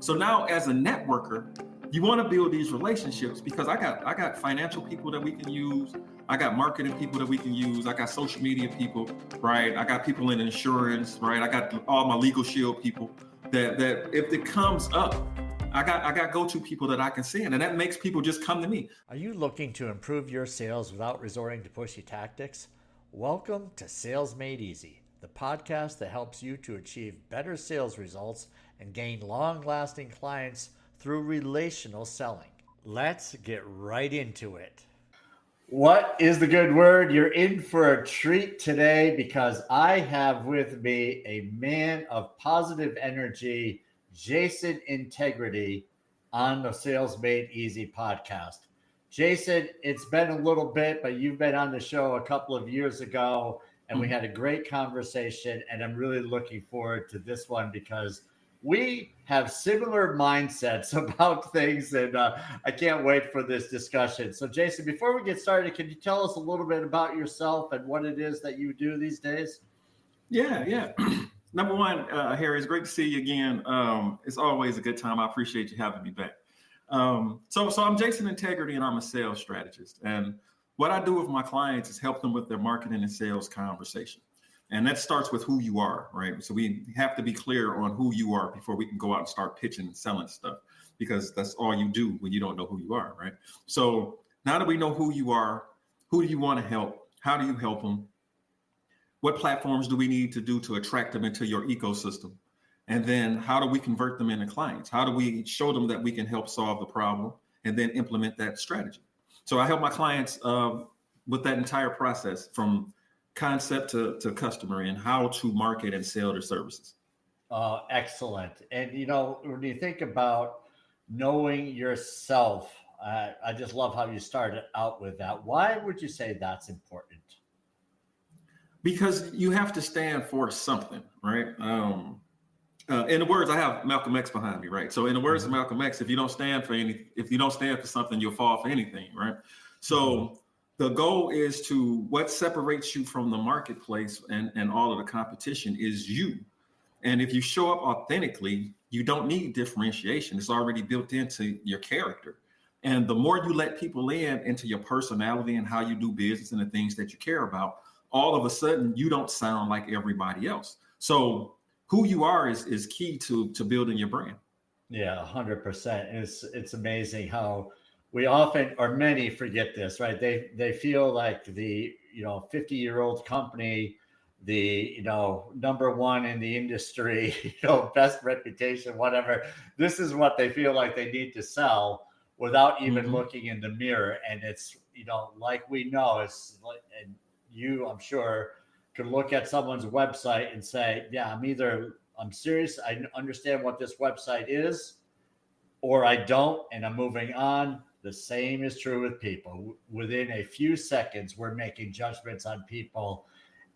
So now as a networker, you want to build these relationships because I got financial people that we can use. I got marketing people that we can use. I got social media people, right? I got people in insurance, right? I got all my legal shield people that if it comes up, I got go-to people that I can send, and that makes people just come to me. Are you looking to improve your sales without resorting to pushy tactics? Welcome to Sales Made Easy, the podcast that helps you to achieve better sales results and gain long-lasting clients through relational selling. Let's get right into it. What is the good word? You're in for a treat today because I have with me a man of positive energy, Jason Integrity, on the Sales Made Easy podcast. Jason, it's been a little bit, but you've been on the show a couple of years ago, and we had a great conversation, and I'm really looking forward to this one because we have similar mindsets about things, and I can't wait for this discussion. So, Jason, before we get started, can you tell us a little bit about yourself and what it is that you do these days? Yeah. Number one, Harry, it's great to see you again. It's always a good time. I appreciate you having me back. So I'm Jason Integrity, and I'm a sales strategist. And what I do with my clients is help them with their marketing and sales conversation. And that starts with who you are, right? So we have to be clear on who you are before we can go out and start pitching and selling stuff, because that's all you do when you don't know who you are, right? So now that we know who you are, who do you want to help? How do you help them? What platforms do we need to do to attract them into your ecosystem? And then how do we convert them into clients? How do we show them that we can help solve the problem and then implement that strategy? So I help my clients with that entire process from concept to customer and how to market and sell their services. Excellent. And, when you think about knowing yourself, I just love how you started out with that. Why would you say that's important? Because you have to stand for something, right? In the words, I have Malcolm X behind me, right? So in the words of Malcolm X, if you don't stand for something, you'll fall for anything, right? So the goal is to what separates you from the marketplace and all of the competition is you. And if you show up authentically, you don't need differentiation. It's already built into your character. And the more you let people into your personality and how you do business and the things that you care about, all of a sudden you don't sound like everybody else. So who you are is key to building your brand. Yeah, 100%. It's amazing how we often, or many, forget this, right? They feel like the 50-year-old company, the number one in the industry, best reputation, whatever. This is what they feel like they need to sell without even looking in the mirror. And it's like we know, it's like, and you, I'm sure, could look at someone's website and say, yeah, I'm serious, I understand what this website is, or I don't, and I'm moving on. The same is true with people. Within a few seconds, we're making judgments on people.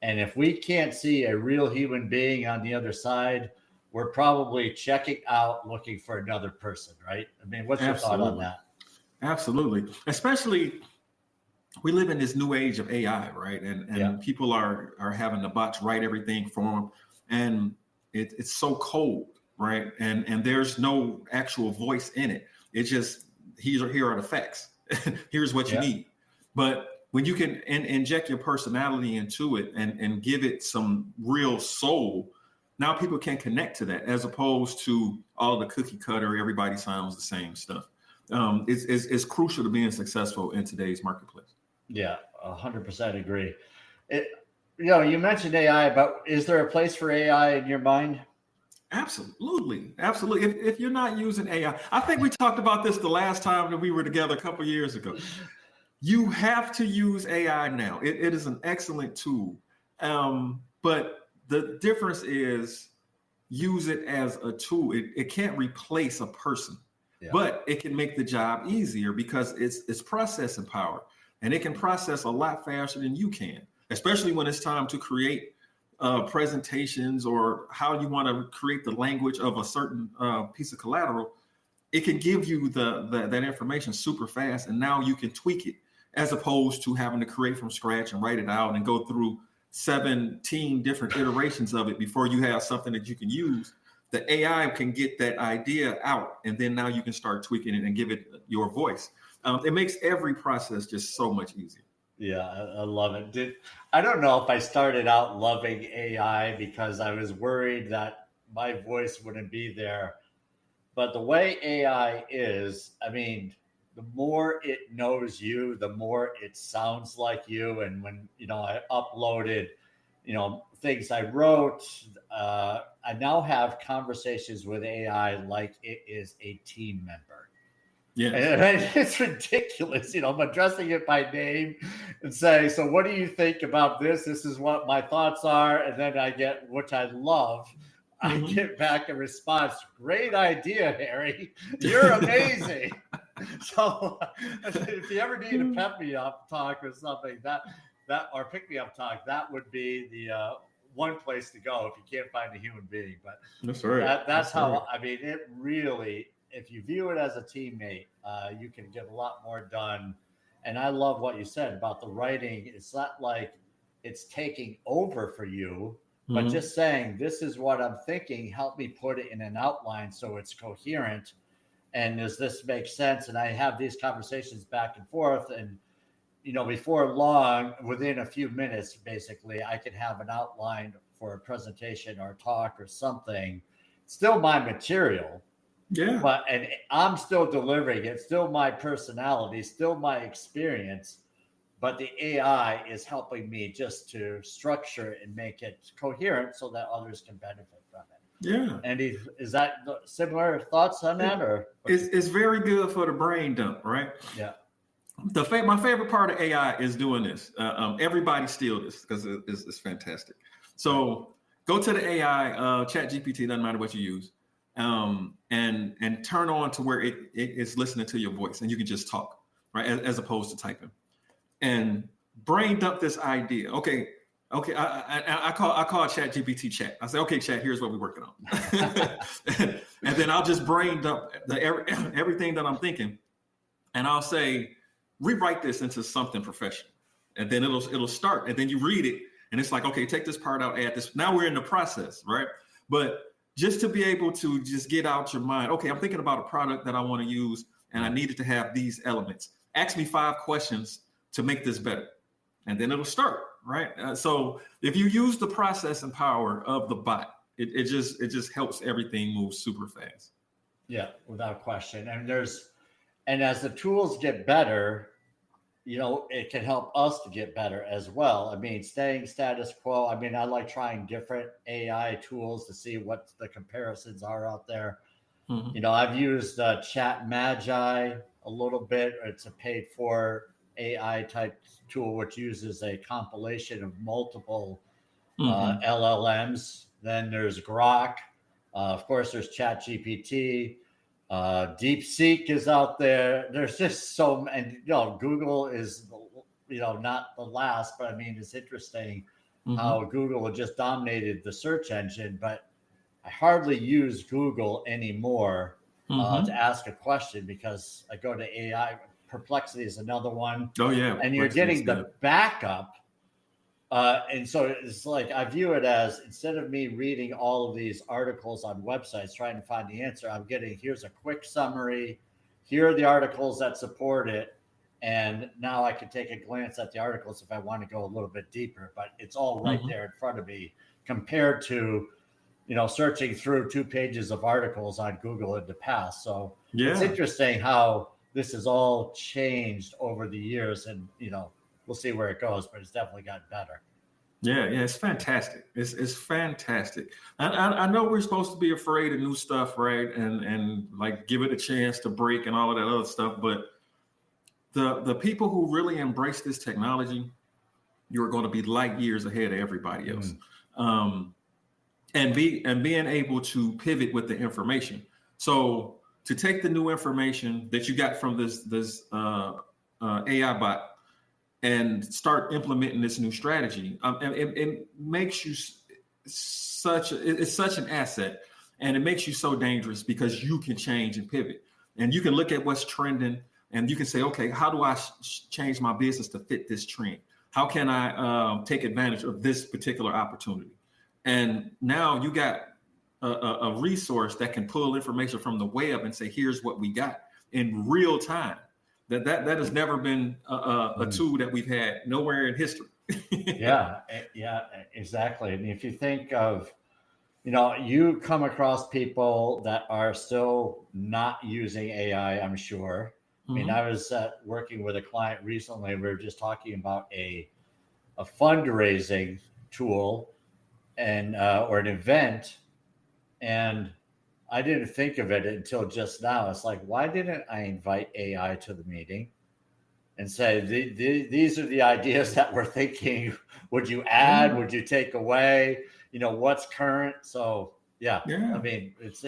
And if we can't see a real human being on the other side, we're probably checking out looking for another person, right? I mean, what's your thought on that? Absolutely. Especially, we live in this new age of AI, right? And people are having the bots write everything for them. And it's so cold, right? And there's no actual voice in it. It's just, here are the facts. Here's what you need. But when you can inject your personality into it and give it some real soul, now people can connect to that as opposed to all the cookie cutter, everybody sounds the same stuff. It's crucial to being successful in today's marketplace. Yeah, 100% agree. You mentioned AI, but is there a place for AI in your mind? Absolutely. If you're not using AI, I think we talked about this the last time that we were together a couple of years ago. You have to use AI now. It is an excellent tool. But the difference is use it as a tool. It can't replace a person, but it can make the job easier because it's processing power, and it can process a lot faster than you can, especially when it's time to create presentations or how you want to create the language of a certain piece of collateral. It can give you that information super fast, and now you can tweak it as opposed to having to create from scratch and write it out and go through 17 different iterations of it before you have something that you can use the AI can get that idea out, and then now you can start tweaking it and give it your voice. It makes every process just so much easier. Yeah, I love it. I don't know if I started out loving AI because I was worried that my voice wouldn't be there. But the way AI is, I mean, the more it knows you, the more it sounds like you. And when, I uploaded, things I wrote, I now have conversations with AI like it is a team member. Yeah. And it's ridiculous. I'm addressing it by name and saying, so what do you think about this? This is what my thoughts are. And then I get, which I love, I get back a response. Great idea, Harry. You're amazing. So if you ever need a pep me up talk or something, that or pick me up talk, that would be the one place to go if you can't find a human being. But that's right. That's how, I mean, it really, if you view it as a teammate, you can get a lot more done. And I love what you said about the writing. It's not like it's taking over for you, but just saying, this is what I'm thinking. Help me put it in an outline so it's coherent. And does this make sense? And I have these conversations back and forth. And, before long, within a few minutes, basically, I can have an outline for a presentation or a talk or something. Still my material. Yeah. And I'm still delivering it, still my personality, still my experience, but the AI is helping me just to structure it and make it coherent so that others can benefit from it. Yeah. And is that similar thoughts on that? Or it's very good for the brain dump, right? Yeah. My favorite part of AI is doing this. Everybody steal this because it's fantastic. So go to the AI, Chat GPT, doesn't matter what you use. And turn on to where it is listening to your voice and you can just talk, right? As opposed to typing, and brain dump this idea. Okay. I call Chat GPT chat. I say, okay, chat, here's what we're working on. And then I'll just brain dump everything that I'm thinking. And I'll say, rewrite this into something professional. And then it'll start. And then you read it and it's like, okay, take this part out, add this. Now we're in the process, right? But just to be able to just get out your mind, okay, I'm thinking about a product that I want to use and I needed to have these elements. Ask me 5 questions to make this better. And then it'll start, right? So if you use the processing power of the bot, it just helps everything move super fast. Yeah, without question. And as the tools get better, it can help us to get better as well. I mean, staying status quo. I mean, I like trying different AI tools to see what the comparisons are out there. I've used Chat Magi a little bit. It's a paid for AI type tool, which uses a compilation of multiple LLMs. Then there's Grok. Of course, there's Chat GPT. DeepSeek is out there. There's just so, and Google is, not the last, but I mean, it's interesting how Google just dominated the search engine, but I hardly use Google anymore to ask a question because I go to AI. Perplexity is another one. Oh yeah. And you're getting the backup. And so it's like, I view it as, instead of me reading all of these articles on websites trying to find the answer, I'm getting, here's a quick summary. Here are the articles that support it. And now I can take a glance at the articles if I want to go a little bit deeper, but it's all right there in front of me compared to, searching through 2 pages of articles on Google in the past. So it's interesting how this has all changed over the years, and, we'll see where it goes, but it's definitely gotten better. Yeah, it's fantastic. It's fantastic. I know we're supposed to be afraid of new stuff, right? And like give it a chance to break and all of that other stuff. But the people who really embrace this technology, you're going to be light years ahead of everybody else. And being able to pivot with the information. So to take the new information that you got from this AI bot and start implementing this new strategy, it makes you it's such an asset, and it makes you so dangerous because you can change and pivot, and you can look at what's trending, and you can say, okay, how do I change my business to fit this trend? How can I take advantage of this particular opportunity? And now you got a resource that can pull information from the web and say, here's what we got in real time. That has never been a tool that we've had nowhere in history. Yeah, exactly. And if you think of, you come across people that are still not using AI, I'm sure. I mean, I was working with a client recently. We were just talking about a fundraising tool and or an event, and I didn't think of it until just now. It's like, why didn't I invite AI to the meeting and say, these are the ideas that we're thinking. Would you add? Would you take away? What's current? So yeah. I mean, it's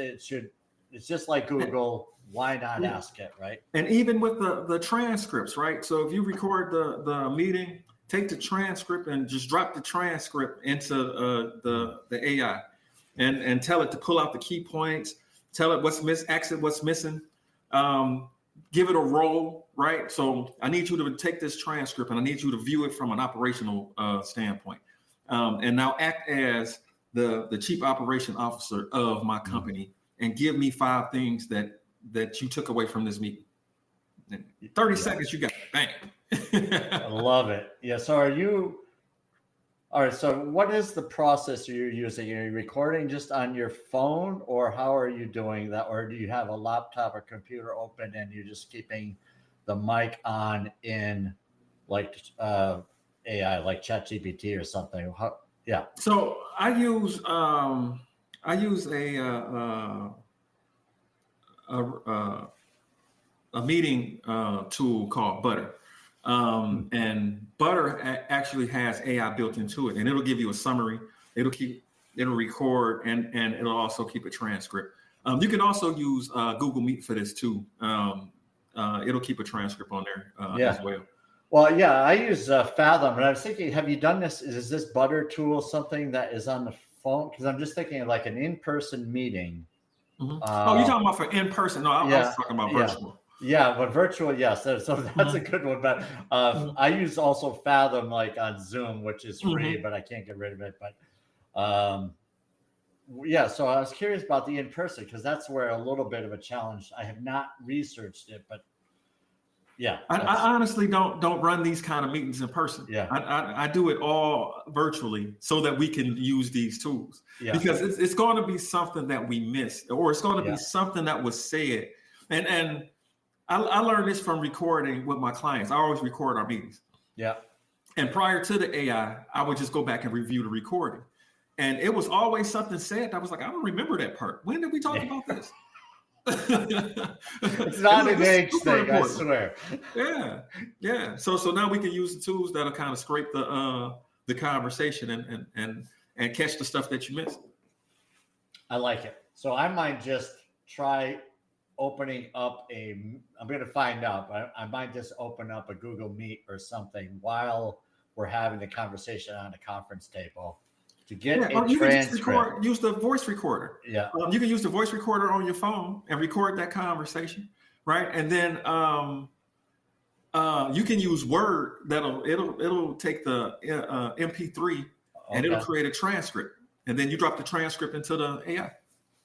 just like Google. Why not ask it, right? And even with the transcripts, right? So if you record the meeting, take the transcript and just drop the transcript into the AI, and tell it to pull out the key points, tell it ask it what's missing, give it a role, right? So I need you to take this transcript and I need you to view it from an operational standpoint, and now act as the chief operation officer of my company and give me 5 things that you took away from this meeting. In 30 seconds, you got it. Bang. I love it. Yeah. So all right. So what is the process you're using? Are you recording just on your phone, or how are you doing that? Or do you have a laptop or computer open and you're just keeping the mic on in like AI, like ChatGPT or something? Yeah. So I use a meeting tool called Butter. And Butter actually has AI built into it, and it'll give you a summary. It'll record, and it'll also keep a transcript. You can also use Google Meet for this too. It'll keep a transcript on there as well. Well, yeah, I use Fathom, and I was thinking, have you done this? Is this Butter tool something that is on the phone? Because I'm just thinking of like an in-person meeting. You're talking about for in-person? No, I was talking about virtual. Yeah, but virtual, yes. So that's a good one. But I use also Fathom like on Zoom, which is free, but I can't get rid of it. But so I was curious about the in-person, because that's where a little bit of a challenge. I have not researched it, but yeah. I honestly don't run these kind of meetings in person. Yeah. I do it all virtually so that we can use these tools. Yeah. Because it's going to be something that we missed, or it's going to be something that was said. And I learned this from recording with my clients. I always record our meetings. Yeah. And prior to the AI, I would just go back and review the recording. And it was always something said. I was like, I don't remember that part. When did we talk about this? It's not an age thing, important. I swear. Yeah. So now we can use the tools that'll kind of scrape the conversation and catch the stuff that you missed. I like it. So I might just try opening up I'm going to find out, but I might just open up a Google Meet or something while we're having the conversation on the conference table to get a transcript. Use the voice recorder. Yeah. You can use the voice recorder on your phone and record that conversation, right? And then you can use Word. It'll take the MP3 and it'll create a transcript, and then you drop the transcript into the AI.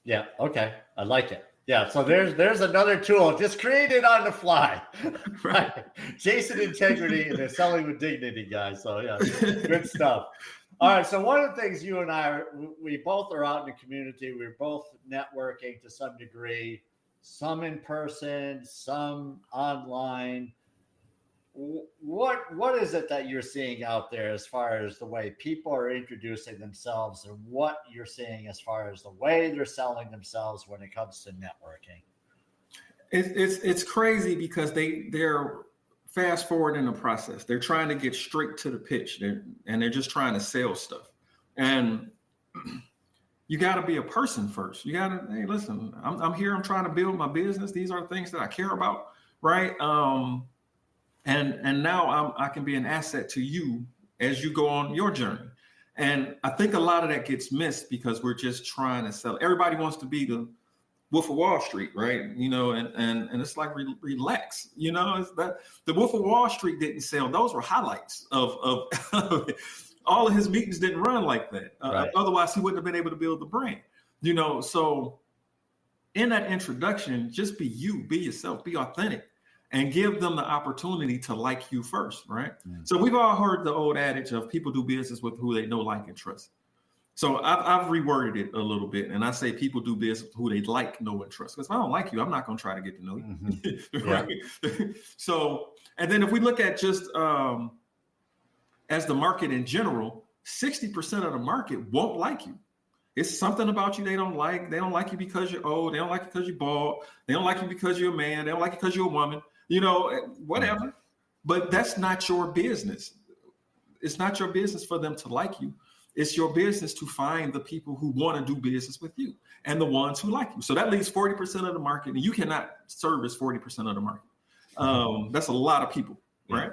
Yeah. Okay. I like it. Yeah, so there's another tool just created on the fly, right? Jason Integrity and the Selling with Dignity guys. So yeah, good stuff. All right, so one of the things you and I we both are out in the community. We're both networking to some degree, some in person, some online. What is it that you're seeing out there as far as the way people are introducing themselves, and what you're seeing as far as the way they're selling themselves when it comes to networking? It's crazy because they're fast forward in the process. They're trying to get straight to the pitch, and they're just trying to sell stuff. And you got to be a person first. You got to, hey, listen, I'm here. I'm trying to build my business. These are things that I care about, right? And now I can be an asset to you as you go on your journey. And I think a lot of that gets missed because we're just trying to sell. Everybody wants to be the Wolf of Wall Street, right? And it's like, relax, it's that the Wolf of Wall Street didn't sell. Those were highlights of all of his meetings didn't run like that. Right. Otherwise he wouldn't have been able to build the brand. So in that introduction, just be you, be yourself, be authentic, and give them the opportunity to like you first, right? So we've all heard the old adage of people do business with who they know, like, and trust. So I've reworded it a little bit, and I say people do business with who they like, know, and trust. Because if I don't like you, I'm not going to try to get to know you, right? So, and then if we look at just as the market in general, 60% of the market won't like you. It's something about you they don't like. They don't like you because you're old. They don't like you because you're bald. They don't like you because you're a man. They don't like you because you're a woman. Whatever. But that's not your business. It's not your business for them to like you. It's your business to find the people who want to do business with you and the ones who like you. So that leaves 40% of the market, and you cannot service 40% of the market. That's a lot of people, right?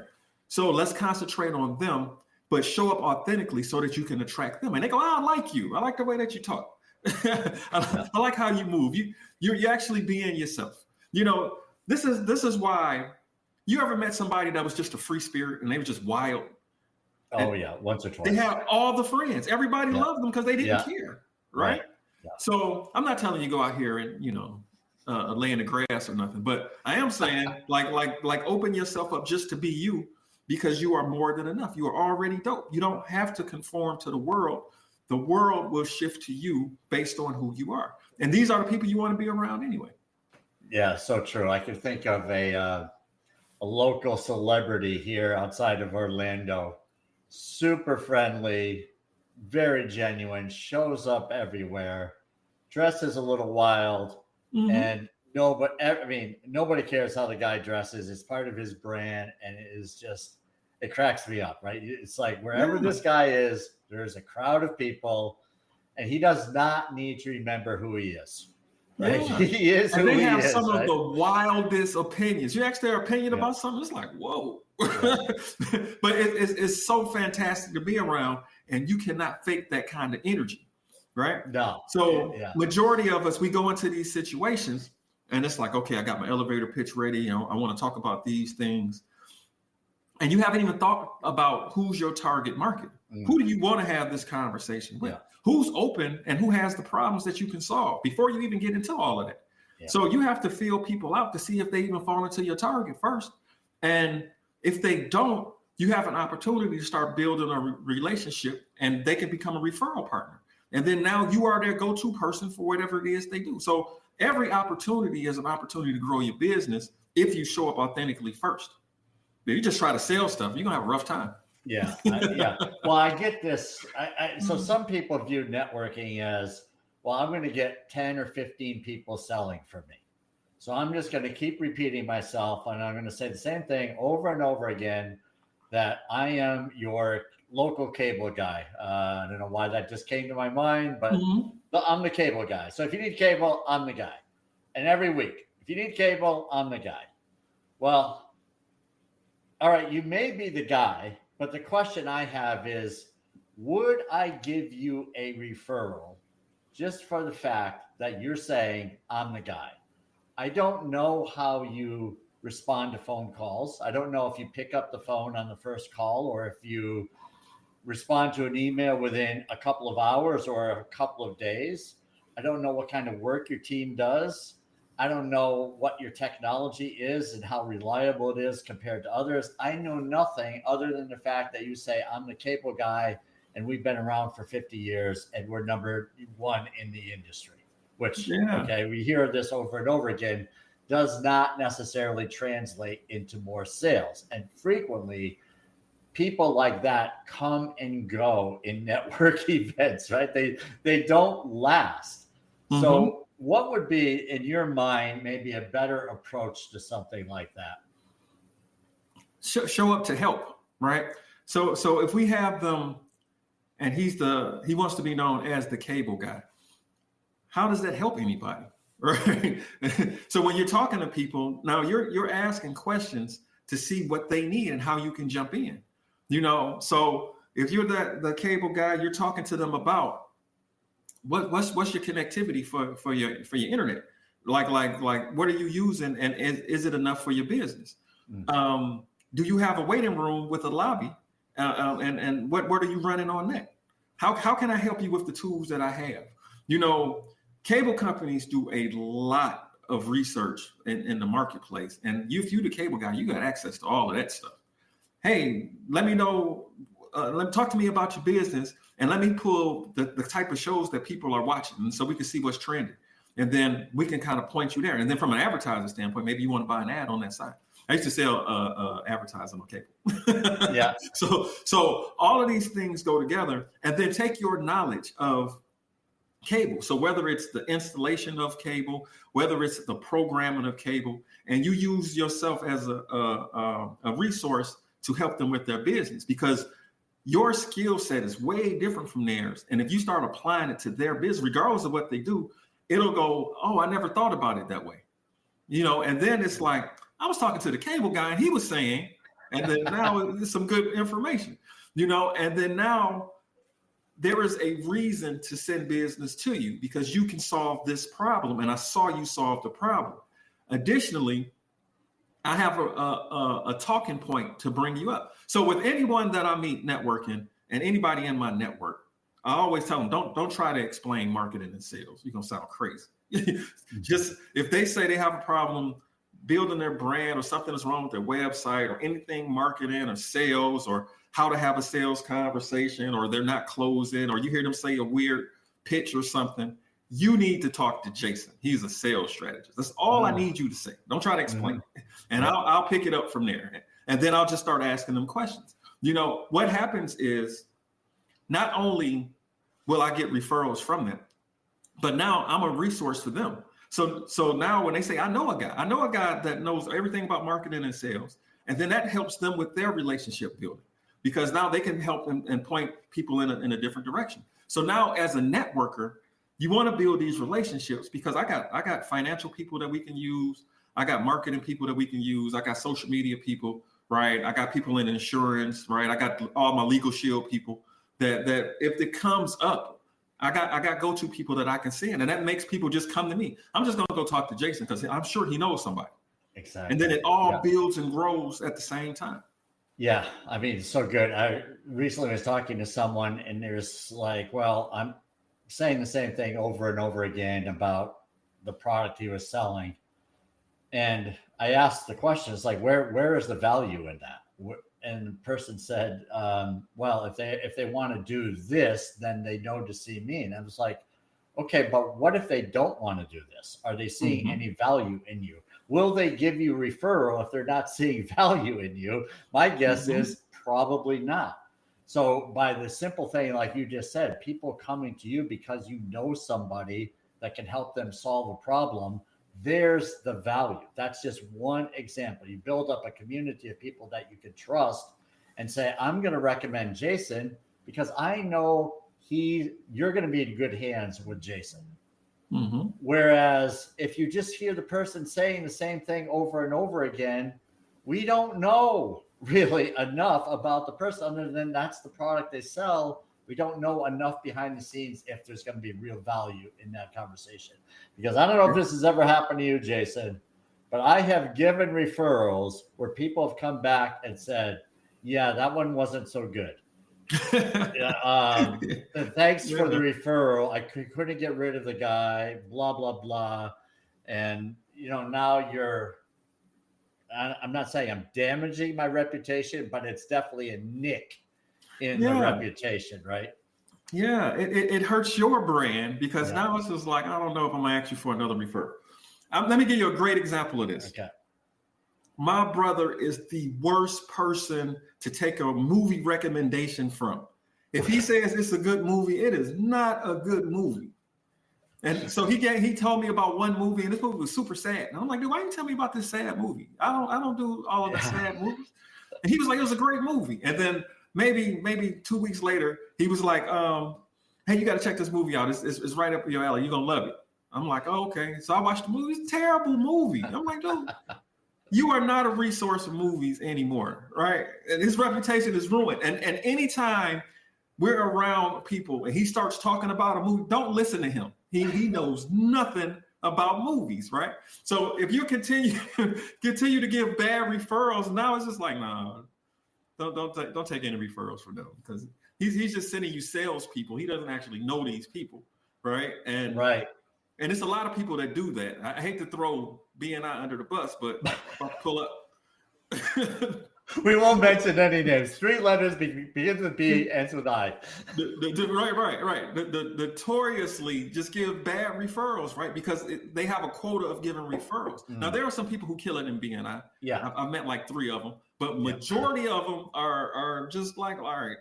So let's concentrate on them, but show up authentically so that you can attract them. And they go, I like you. I like the way that you talk. I like how you move. You're actually being yourself. This is why. You ever met somebody that was just a free spirit and they were just wild? Oh, yeah, once or twice. They have all the friends. Everybody loved them because they didn't care, right? Yeah. So I'm not telling you go out here and lay in the grass or nothing, but I am saying like open yourself up just to be you, because you are more than enough. You are already dope. You don't have to conform to the world. The world will shift to you based on who you are, and these are the people you want to be around anyway. Yeah, so true. I can think of a local celebrity here outside of Orlando. Super friendly, very genuine, shows up everywhere, dresses a little wild, and nobody cares how the guy dresses. It's part of his brand, and it cracks me up, right? It's like wherever this guy is, there's a crowd of people, and he does not need to remember who he is. Right? Yeah. He is who he is. And they have some of the wildest opinions. You ask their opinion about something, it's like, whoa. Yeah. But it's so fantastic to be around, and you cannot fake that kind of energy, right? No. So majority of us, we go into these situations, and it's like, okay, I got my elevator pitch ready. I want to talk about these things. And you haven't even thought about who's your target market. Who do you want to have this conversation with? Who's open and who has the problems that you can solve before you even get into all of that. So you have to feel people out to see if they even fall into your target first. And if they don't, you have an opportunity to start building a relationship, and they can become a referral partner. And then now you are their go-to person for whatever it is they do. So every opportunity is an opportunity to grow your business if you show up authentically first. If you just try to sell stuff, you're going to have a rough time. Yeah. Well, I get this. So some people view networking as, well, I'm going to get 10 or 15 people selling for me. So I'm just going to keep repeating myself, and I'm going to say the same thing over and over again, that I am your local cable guy. I don't know why that just came to my mind, but I'm the cable guy. So if you need cable, I'm the guy. And every week, if you need cable, I'm the guy. Well, all right, you may be the guy, but the question I have is, would I give you a referral just for the fact that you're saying I'm the guy? I don't know how you respond to phone calls. I don't know if you pick up the phone on the first call or if you respond to an email within a couple of hours or a couple of days. I don't know what kind of work your team does. I don't know what your technology is and how reliable it is compared to others. I know nothing other than the fact that you say, I'm the cable guy, and we've been around for 50 years, and we're number one in the industry, which, okay, we hear this over and over again, does not necessarily translate into more sales. And frequently, people like that come and go in network events, right? They don't last. So what would be, in your mind, maybe a better approach to something like that? Show up to help, right? So if we have them, and he wants to be known as the cable guy, how does that help anybody, right? So when you're talking to people, now you're asking questions to see what they need and how you can jump in, So if you're the cable guy, you're talking to them about what's your connectivity for your internet? Like what are you using, and is it enough for your business? Do you have a waiting room with a lobby? And what are you running on that? How can I help you with the tools that I have? cable companies do a lot of research in the marketplace. And if you're the cable guy, you got access to all of that stuff. Hey, let me know, talk to me about your business, and let me pull the type of shows that people are watching, and so we can see what's trending. And then we can kind of point you there. And then from an advertising standpoint, maybe you want to buy an ad on that side. I used to sell advertising on cable. Yeah. So all of these things go together, and then take your knowledge of cable. So whether it's the installation of cable, whether it's the programming of cable, and you use yourself as a resource to help them with their business, because your skill set is way different from theirs. And if you start applying it to their business, regardless of what they do, it'll go, oh, I never thought about it that way. And then it's like, I was talking to the cable guy and he was saying, and then now it's some good information, and then now there is a reason to send business to you because you can solve this problem. And I saw you solve the problem. Additionally, I have a talking point to bring you up. So with anyone that I meet networking and anybody in my network, I always tell them, don't try to explain marketing and sales. You're going to sound crazy. Just if they say they have a problem building their brand or something is wrong with their website or anything marketing or sales or how to have a sales conversation, or they're not closing, or you hear them say a weird pitch or something, you need to talk to Jason. He's a sales strategist. That's all I need you to say. Don't try to explain it. And I'll pick it up from there. And then I'll just start asking them questions. What happens is not only will I get referrals from them, but now I'm a resource for them. So now when they say, I know a guy that knows everything about marketing and sales, and then that helps them with their relationship building, because now they can help and point people in a different direction. So now as a networker, you want to build these relationships, because I got financial people that we can use. I got marketing people that we can use. I got social media people, right? I got people in insurance, right? I got all my legal shield people that if it comes up, I got go-to people that I can send, and that makes people just come to me. I'm just going to go talk to Jason because I'm sure he knows somebody. Exactly. And then it all builds and grows at the same time. Yeah, I mean, it's so good. I recently was talking to someone, and there's like, well, I'm saying the same thing over and over again about the product he was selling. And I asked the question, it's like, where is the value in that? And the person said, well, if they want to do this, then they know to see me. And I was like, okay, but what if they don't want to do this? Are they seeing any value in you? Will they give you referral if they're not seeing value in you? My guess is probably not. So by the simple thing, like you just said, people coming to you because you know somebody that can help them solve a problem, there's the value. That's just one example. You build up a community of people that you can trust and say, I'm going to recommend Jason because I know you're going to be in good hands with Jason. Whereas if you just hear the person saying the same thing over and over again, we don't know really enough about the person other than that's the product they sell. We don't know enough behind the scenes if there's going to be real value in that conversation. Because I don't know if this has ever happened to you, Jason, but I have given referrals where people have come back and said, yeah, that one wasn't so good. Thanks for the referral. I couldn't get rid of the guy, blah, blah, blah. And, now I'm not saying I'm damaging my reputation, but it's definitely a nick in the reputation, right? Yeah, it hurts your brand because now it's just like, I don't know if I'm going to ask you for another referral. Let me give you a great example of this. Okay. My brother is the worst person to take a movie recommendation from. If he says it's a good movie, it is not a good movie. And so he told me about one movie, and this movie was super sad. And I'm like, dude, why you tell me about this sad movie? I don't do all of the sad movies. And he was like, it was a great movie. And then maybe 2 weeks later, he was like, hey, you got to check this movie out. It's right up your alley. You're gonna love it. I'm like, oh, okay. So I watched the movie. It's a terrible movie. I'm like, dude, you are not a resource for movies anymore, right? And his reputation is ruined. And anytime we're around people and he starts talking about a movie, don't listen to him. He knows nothing about movies, right? So if you continue to give bad referrals, now it's just like, nah, don't take any referrals from them because he's just sending you salespeople. He doesn't actually know these people, right? And And it's a lot of people that do that. I hate to throw BNI under the bus, but I'll pull up. We won't mention any names. 3 letters begins with B, ends with I. Right. The notoriously just give bad referrals, right? Because they have a quota of giving referrals. Now, there are some people who kill it in BNI. Yeah. I've met like 3 of them, but majority of them are just like, all right,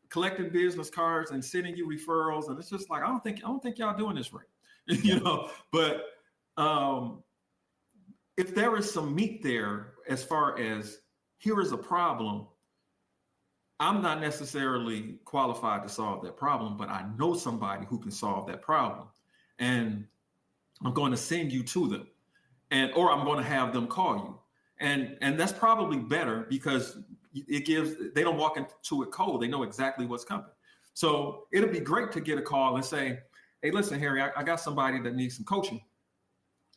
collecting business cards and sending you referrals. And it's just like, I don't think y'all doing this right. But if there is some meat there, as far as here is a problem, I'm not necessarily qualified to solve that problem, but I know somebody who can solve that problem. And I'm going to send you to them, or I'm going to have them call you. And that's probably better because they don't walk into it cold. They know exactly what's coming. So it'll be great to get a call and say, hey, listen, Harry, I got somebody that needs some coaching.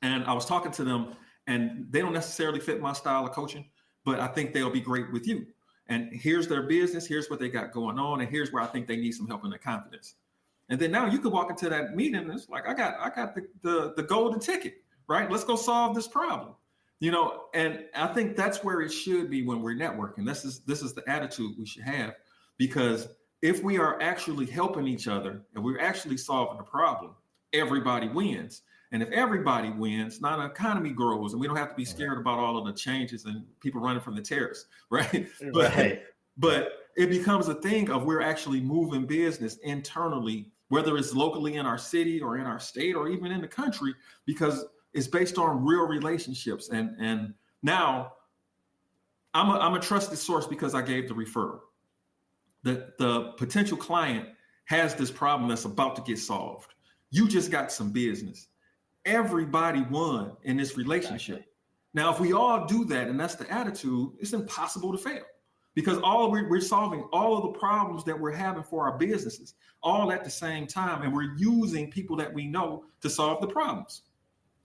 And I was talking to them, and they don't necessarily fit my style of coaching, but I think they'll be great with you. And here's their business, here's what they got going on, and here's where I think they need some help in their confidence. And then now you could walk into that meeting and it's like, I got the golden ticket, right? Let's go solve this problem. And I think that's where it should be when we're networking. This is the attitude we should have, because if we are actually helping each other and we're actually solving the problem, everybody wins. And if everybody wins, now the economy grows, and we don't have to be scared about all of the changes and people running from the tariffs, right? But it becomes a thing of we're actually moving business internally, whether it's locally in our city or in our state or even in the country, because it's based on real relationships. And now I'm a trusted source because I gave the referral. The potential client has this problem that's about to get solved. You just got some business. Everybody won in this relationship. Exactly. Now, if we all do that, and that's the attitude, it's impossible to fail, because we're solving all of the problems that we're having for our businesses all at the same time, and we're using people that we know to solve the problems.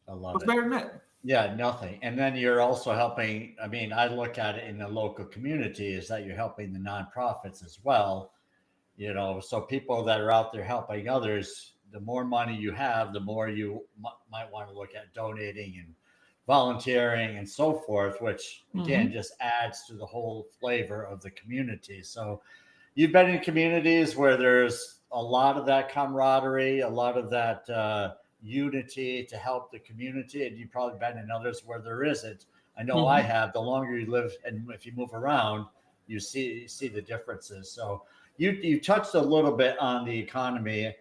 I love What's it. better than that? Yeah, nothing. And then you're also helping. I mean, I look at it in the local community is that you're helping the nonprofits as well. So people that are out there helping others, the more money you have, the more you might want to look at donating and volunteering and so forth, which again just adds to the whole flavor of the community. So you've been in communities where there's a lot of that camaraderie, a lot of that unity to help the community, and you've probably been in others where there isn't. I know I have. The longer you live and if you move around, you see the differences. So you touched a little bit on the economy.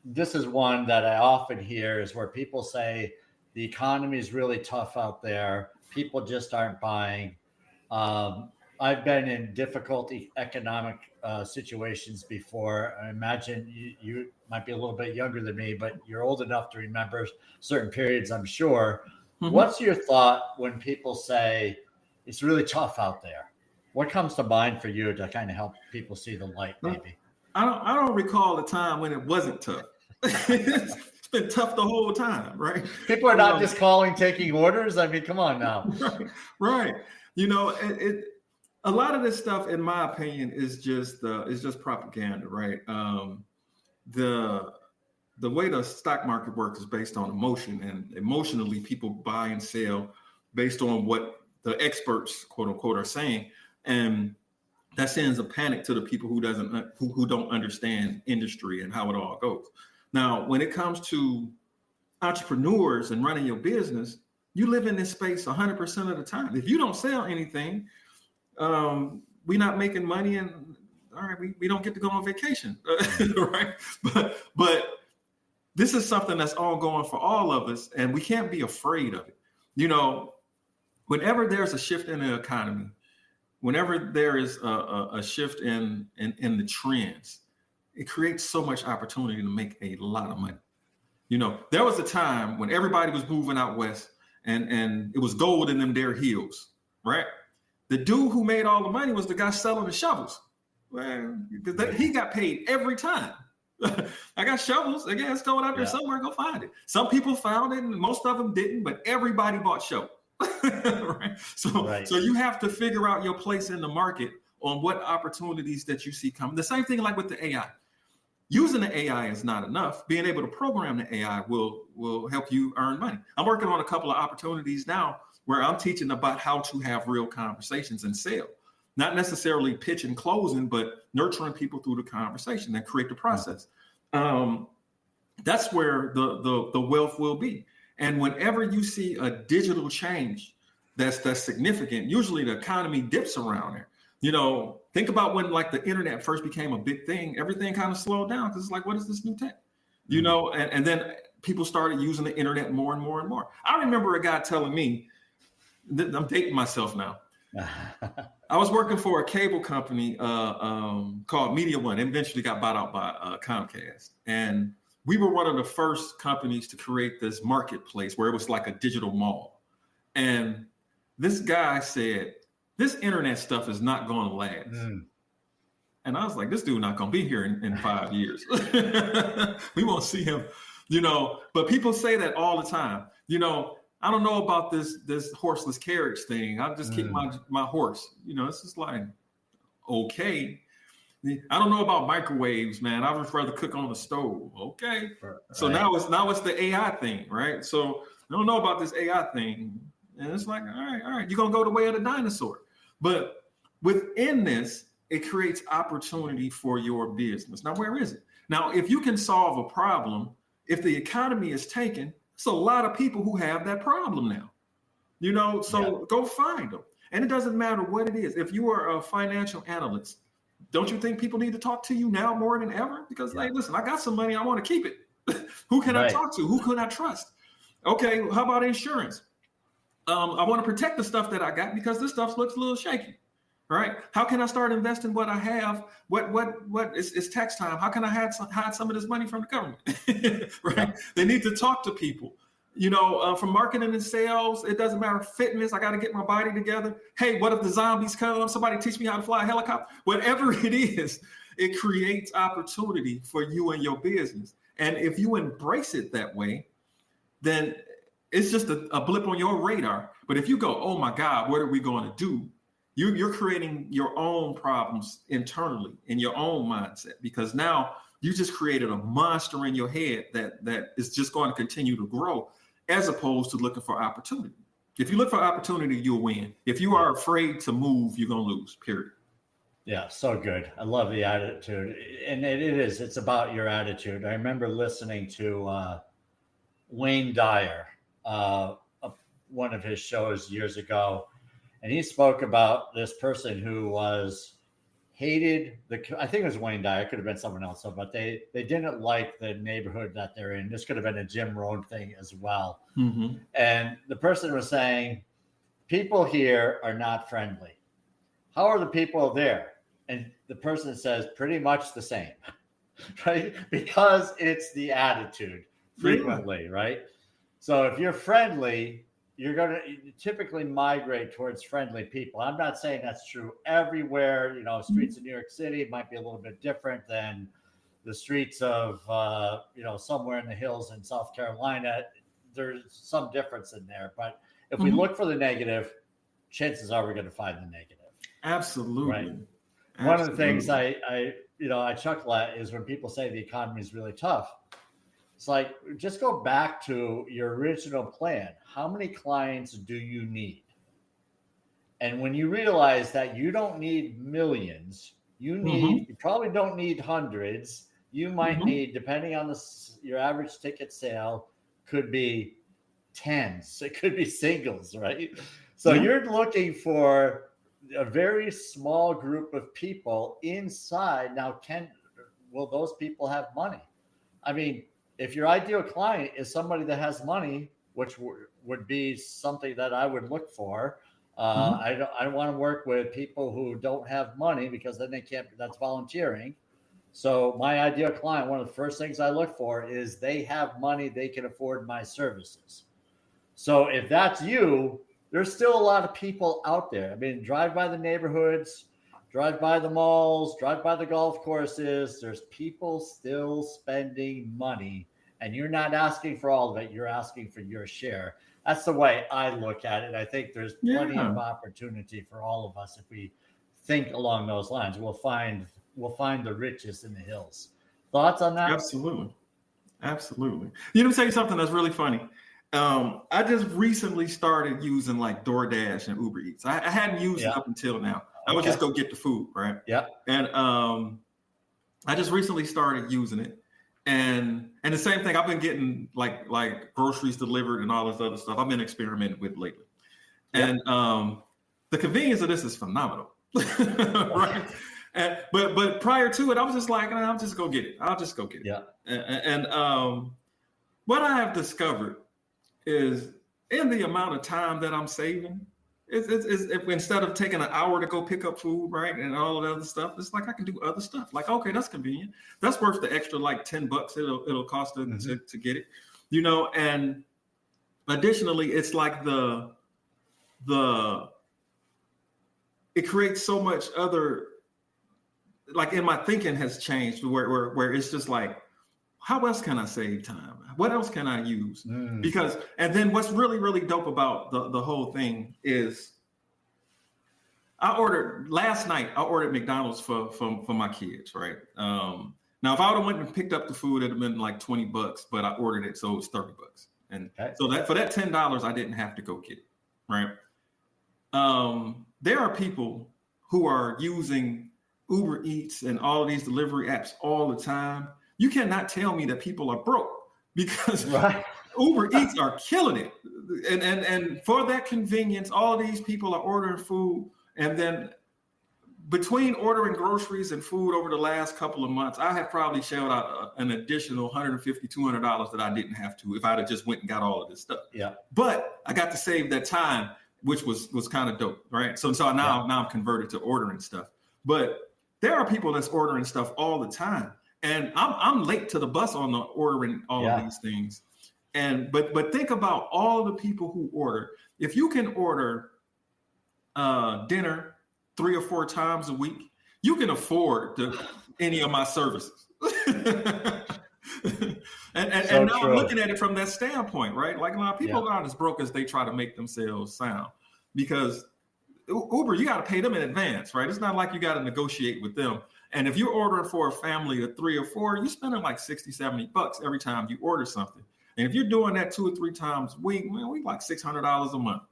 This is one that I often hear is where people say the economy is really tough out there. People just aren't buying. I've been in difficult economic situations before. I imagine you might be a little bit younger than me, but you're old enough to remember certain periods, I'm sure. What's your thought when people say it's really tough out there? What comes to mind for you to kind of help people see the light, maybe? I don't recall a time when it wasn't tough. It's been tough the whole time, right? People are not just calling, taking orders. I mean, come on now. Right. A lot of this stuff, in my opinion, is just propaganda, right? The way the stock market works is based on emotion, and emotionally people buy and sell based on what the experts, quote unquote, are saying, and that sends a panic to the people who don't understand industry and how it all goes. Now, when it comes to entrepreneurs and running your business, you live in this space 100% of the time. If you don't sell anything, we're not making money, and all right, we don't get to go on vacation, right? But this is something that's ongoing for all of us, and we can't be afraid of it. Whenever there's a shift in the economy, whenever there is a shift in the trends, it creates so much opportunity to make a lot of money. There was a time when everybody was moving out west, and it was gold in them their heels, right? The dude who made all the money was the guy selling the shovels. Well, he got paid every time. I got shovels. Again, it's going out there somewhere. Go find it. Some people found it, and most of them didn't, but everybody bought shovels. Right? So you have to figure out your place in the market on what opportunities that you see coming. The same thing like with the AI. using the AI is not enough. Being able to program the AI will help you earn money. I'm working on a couple of opportunities now where I'm teaching about how to have real conversations and sell. Not necessarily pitch and closing, but nurturing people through the conversation and create the process. That's where the wealth will be. And whenever you see a digital change that's significant, usually the economy dips around there. You know, think about when like the internet first became a big thing, everything kind of slowed down because it's like, what is this new tech? You know, and then people started using the internet more and more and more. I remember a guy telling me, I'm dating myself now. I was working for a cable company called Media One. It eventually got bought out by Comcast. And we were one of the first companies to create this marketplace where it was like a digital mall. And this guy said, this internet stuff is not going to last. And I was like, this dude not going to be here in 5 years. We won't see him, you know, but people say that all the time. You know, I don't know about this horseless carriage thing. I'll just keep my horse. You know, it's just like, okay. I don't know about microwaves, man. I would rather cook on the stove. Okay. Right. So now it's the AI thing, right? So I don't know about this AI thing. And it's like, all right, you're going to go the way of the dinosaur. But within this, it creates opportunity for your business. Now, where is it? Now, if you can solve a problem, if the economy is taken, it's a lot of people who have that problem now. You know, so go find them. And it doesn't matter what it is. If you are a financial analyst, don't you think people need to talk to you now more than ever? Because, hey, listen, I got some money. I want to keep it. Who can I talk to? Who can I trust? Okay, how about insurance? I want to protect the stuff that I got because this stuff looks a little shaky, right? How can I start investing what I have? It's tax time. How can I hide some of this money from the government, right? Yeah. They need to talk to people, you know, from marketing and sales. It doesn't matter. Fitness. I got to get my body together. Hey, what if the zombies come? Somebody teach me how to fly a helicopter. Whatever it is, it creates opportunity for you and your business. And if you embrace it that way, then it's just a blip on your radar. But if you go, oh my God, what are we going to do? You're creating your own problems internally in your own mindset, because now you just created a monster in your head that is just going to continue to grow, as opposed to looking for opportunity. If you look for opportunity, you'll win. If you are afraid to move, you're going to lose, period. Yeah, so good. I love the attitude. And it's about your attitude. I remember listening to Wayne Dyer, one of his shows years ago, and he spoke about this person who hated I think it was Wayne Dyer, it could have been someone else, but they didn't like the neighborhood that they're in. This could have been a Jim Rohn thing as well. Mm-hmm. And the person was saying, people here are not friendly. How are the people there? And the person says, pretty much the same, right? Because it's the attitude frequently, right? So if you're friendly, you're going to typically migrate towards friendly people. I'm not saying that's true everywhere. You know, streets in New York City might be a little bit different than the streets of, somewhere in the hills in South Carolina. There's some difference in there. But if we look for the negative, chances are we're going to find the negative. Absolutely. Right? Absolutely. One of the things I chuckle at is when people say the economy is really tough. It's like, just go back to your original plan. How many clients do you need? And when you realize that you don't need millions, you probably don't need hundreds. You might need, depending on your average ticket sale, could be tens. It could be singles, right? So you're looking for a very small group of people inside. Now, will those people have money? I mean, if your ideal client is somebody that has money, which would be something that I would look for. I don't want to work with people who don't have money, because then they can't, that's volunteering. So my ideal client, one of the first things I look for is they have money, they can afford my services. So if that's you, there's still a lot of people out there. I mean, drive by the neighborhoods, drive by the malls, drive by the golf courses. There's people still spending money, and you're not asking for all of it. You're asking for your share. That's the way I look at it. I think there's plenty of opportunity for all of us if we think along those lines. We'll find the riches in the hills. Thoughts on that? Absolutely. Absolutely. You know, tell you something that's really funny. I just recently started using like DoorDash and Uber Eats. I hadn't used it up until now. I would just go get the food, right? Yeah. And I just recently started using it. And the same thing, I've been getting like groceries delivered and all this other stuff. I've been experimenting with lately. And the convenience of this is phenomenal. Right? But prior to it, I was just like, I'll just go get it. I'll just go get it. Yeah. And what I have discovered is in the amount of time that I'm saving, if instead of taking an hour to go pick up food, right, and all of the other stuff, it's like I can do other stuff. Like, okay, that's convenient. That's worth the extra like $10 it'll cost to get it, you know. And additionally, it's like it creates so much other, like in my thinking has changed where it's just like, how else can I save time? What else can I use? Because, and then what's really, really dope about the whole thing is last night, I ordered McDonald's for my kids, right? Now, if I would have went and picked up the food, it'd have been like $20, but I ordered it, so it was $30. And so that for that $10, I didn't have to go get it, right? There are people who are using Uber Eats and all of these delivery apps all the time. You cannot tell me that people are broke because Uber Eats are killing it. And for that convenience, all these people are ordering food. And then between ordering groceries and food over the last couple of months, I have probably shelled out an additional $150, $200 that I didn't have to if I'd have just went and got all of this stuff. Yeah. But I got to save that time, which was kind of dope, right? So now I'm converted to ordering stuff. But there are people that's ordering stuff all the time. And I'm late to the bus on the ordering all of these things. And but think about all the people who order. If you can order dinner 3 or 4 times a week, you can afford any of my services. and now I'm looking at it from that standpoint, right? Like a lot of people are not as broke as they try to make themselves sound, because Uber, you got to pay them in advance, right? It's not like you got to negotiate with them. And if you're ordering for a family of 3 or 4, you're spending like $60, $70 every time you order something. And if you're doing that 2 or 3 times a week, man, we like $600 a month.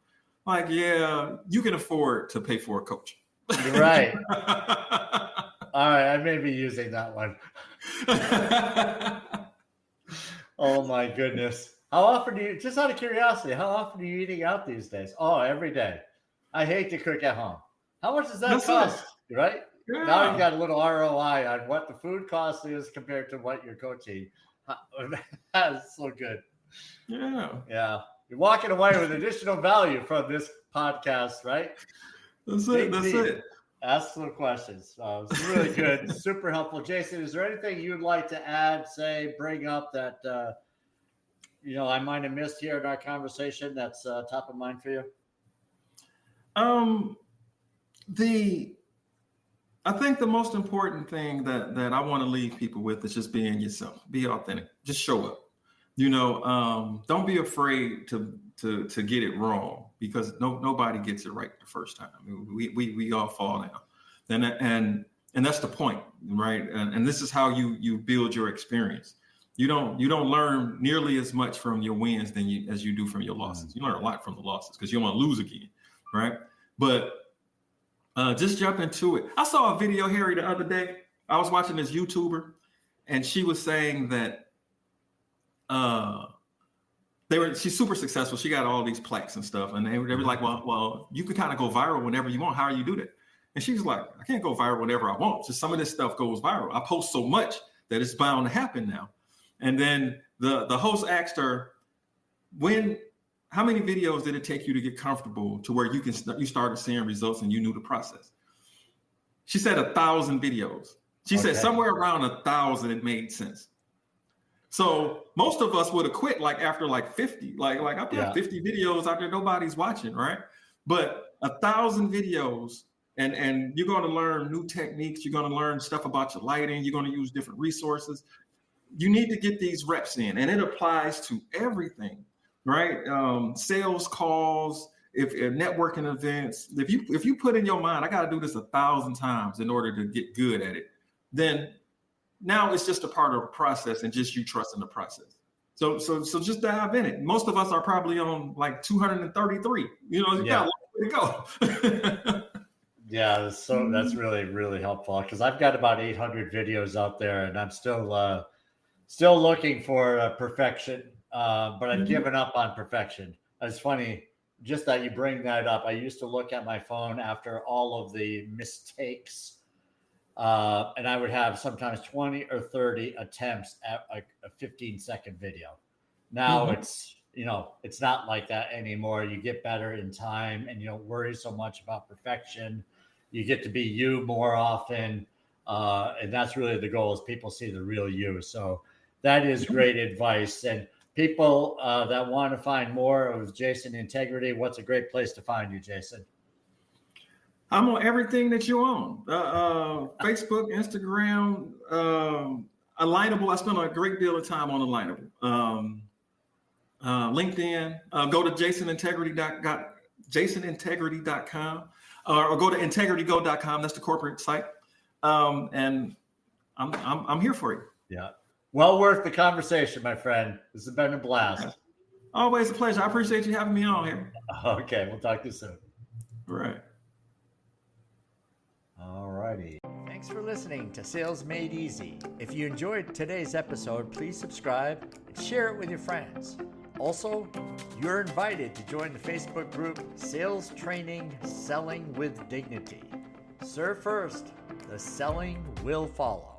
Like, yeah, you can afford to pay for a coach. Right. All right, I may be using that one. Oh my goodness. How often just out of curiosity, how often are you eating out these days? Oh, every day. I hate to cook at home. How much does that cost? Right? Yeah. Now you've got a little ROI on what the food cost is compared to what you're coaching. That's so good. Yeah. Yeah. You're walking away with additional value from this podcast, right? That's it. Ask some questions. It's really good. Super helpful. Jason, is there anything you'd like to add, say, bring up that, I might have missed here in our conversation that's top of mind for you? I think the most important thing that I want to leave people with is just being yourself. Be authentic. Just show up. Don't be afraid to get it wrong, because nobody gets it right the first time. We all fall down, and that's the point, right? And this is how you build your experience. You don't learn nearly as much from your wins as you do from your losses. You learn a lot from the losses because you don't want to lose again, right? But just jump into it. I saw a video, Harry, the other day. I was watching this YouTuber, and she was saying that she's super successful. She got all these plaques and stuff, and they were like, well, you can kind of go viral whenever you want. How do you do that? And she was like, I can't go viral whenever I want. Just some of this stuff goes viral. I post so much that it's bound to happen now. And then the host asked her, how many videos did it take you to get comfortable to where you started seeing results and you knew the process? She said 1,000 videos. She said somewhere around 1,000 it made sense. So most of us would have quit after 50. Like I put 50 videos out there, nobody's watching, right? But 1,000 videos, and you're going to learn new techniques. You're going to learn stuff about your lighting. You're going to use different resources. You need to get these reps in, and it applies to everything, right? Sales calls, if networking events. If you put in your mind, I got to do this 1,000 times in order to get good at it, then now it's just a part of the process and just you trusting the process. So just dive in it. Most of us are probably on like 233. You got a long way to go. Yeah, so that's really, really helpful because I've got about 800 videos out there, and I'm still looking for perfection, but I've given up on perfection. It's funny, just that you bring that up. I used to look at my phone after all of the mistakes, and I would have sometimes 20 or 30 attempts at a 15-second video. Now it's not like that anymore. You get better in time, and you don't worry so much about perfection. You get to be you more often, and that's really the goal: is people see the real you. So that is great advice. And people that want to find more of Jason Integrity, what's a great place to find you, Jason? I'm on everything that you're on. Facebook, Instagram, Alignable. I spend a great deal of time on Alignable. LinkedIn. Go to jasonintegrity.com or go to integritygo.com. That's the corporate site. And I'm here for you. Yeah. Well worth the conversation, my friend. This has been a blast. Always a pleasure. I appreciate you having me on here. Okay. We'll talk to you soon. Right. All righty. Thanks for listening to Sales Made Easy. If you enjoyed today's episode, please subscribe and share it with your friends. Also, you're invited to join the Facebook group Sales Training Selling with Dignity. Serve first, the selling will follow.